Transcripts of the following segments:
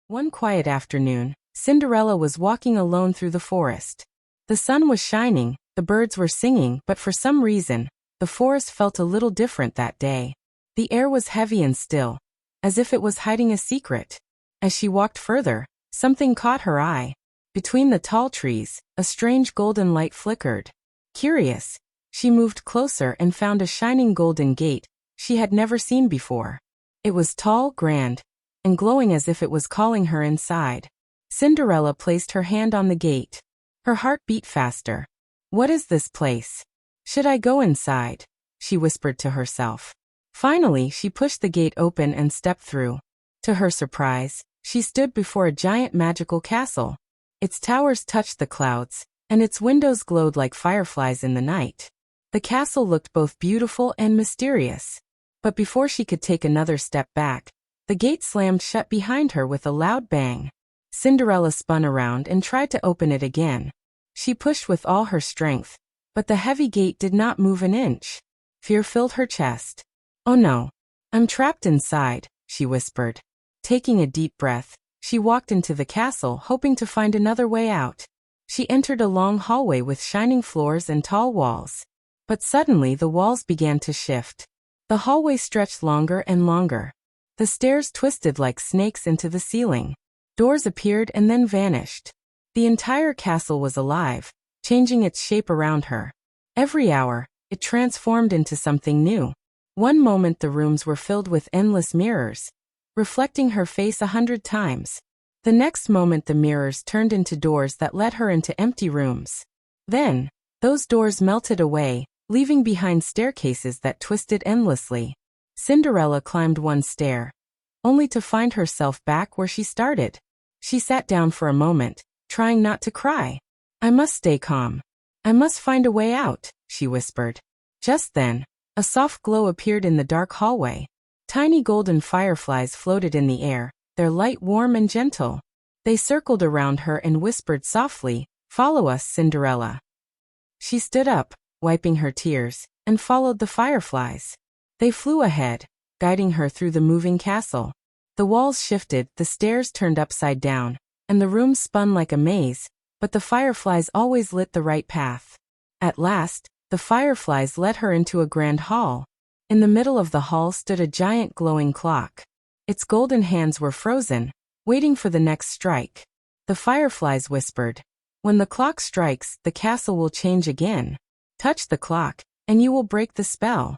One quiet afternoon, Cinderella was walking alone through the forest. The sun was shining, the birds were singing, but for some reason, the forest felt a little different that day. The air was heavy and still, as if it was hiding a secret. As she walked further, something caught her eye. Between the tall trees, a strange golden light flickered. Curious, she moved closer and found a shining golden gate she had never seen before. It was tall, grand, and glowing as if it was calling her inside. Cinderella placed her hand on the gate. Her heart beat faster. "What is this place? Should I go inside?" she whispered to herself. Finally, she pushed the gate open and stepped through. To her surprise, she stood before a giant magical castle. Its towers touched the clouds, and its windows glowed like fireflies in the night. The castle looked both beautiful and mysterious. But before she could take another step back, the gate slammed shut behind her with a loud bang. Cinderella spun around and tried to open it again. She pushed with all her strength, but the heavy gate did not move an inch. Fear filled her chest. "Oh no, I'm trapped inside," she whispered. Taking a deep breath, she walked into the castle hoping to find another way out. She entered a long hallway with shining floors and tall walls. But suddenly the walls began to shift. The hallway stretched longer and longer. The stairs twisted like snakes into the ceiling. Doors appeared and then vanished. The entire castle was alive, changing its shape around her. Every hour, it transformed into something new. One moment the rooms were filled with endless mirrors, reflecting her face 100 times. The next moment the mirrors turned into doors that led her into empty rooms. Then, those doors melted away, leaving behind staircases that twisted endlessly. Cinderella climbed one stair, only to find herself back where she started. She sat down for a moment, trying not to cry. "I must stay calm. I must find a way out," she whispered. Just then, a soft glow appeared in the dark hallway. Tiny golden fireflies floated in the air, their light warm and gentle. They circled around her and whispered softly, "Follow us, Cinderella." She stood up, wiping her tears, and followed the fireflies. They flew ahead, guiding her through the moving castle. The walls shifted, the stairs turned upside down, and the rooms spun like a maze, but the fireflies always lit the right path. At last, the fireflies led her into a grand hall. In the middle of the hall stood a giant glowing clock. Its golden hands were frozen, waiting for the next strike. The fireflies whispered, "When the clock strikes, the castle will change again. Touch the clock, and you will break the spell."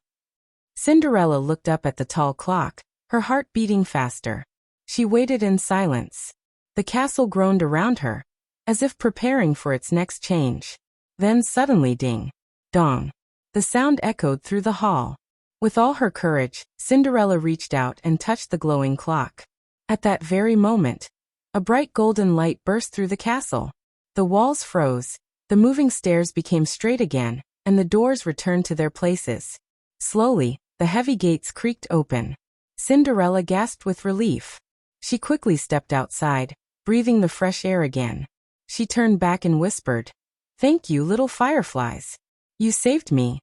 Cinderella looked up at the tall clock, her heart beating faster. She waited in silence. The castle groaned around her, as if preparing for its next change. Then suddenly ding, dong. The sound echoed through the hall. With all her courage, Cinderella reached out and touched the glowing clock. At that very moment, a bright golden light burst through the castle. The walls froze, the moving stairs became straight again, and the doors returned to their places. Slowly, the heavy gates creaked open. Cinderella gasped with relief. She quickly stepped outside, breathing the fresh air again. She turned back and whispered, "Thank you, little fireflies. You saved me."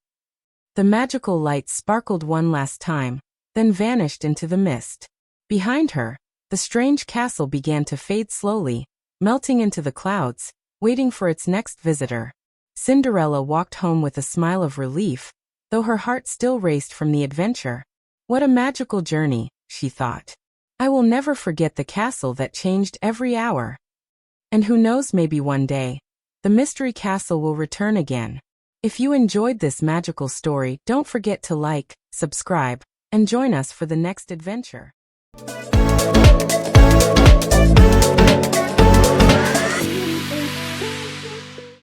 The magical light sparkled one last time, then vanished into the mist. Behind her, the strange castle began to fade slowly, melting into the clouds, waiting for its next visitor. Cinderella walked home with a smile of relief, though her heart still raced from the adventure. "What a magical journey," she thought. "I will never forget the castle that changed every hour." And who knows, maybe one day, the mystery castle will return again. If you enjoyed this magical story, don't forget to like, subscribe, and join us for the next adventure.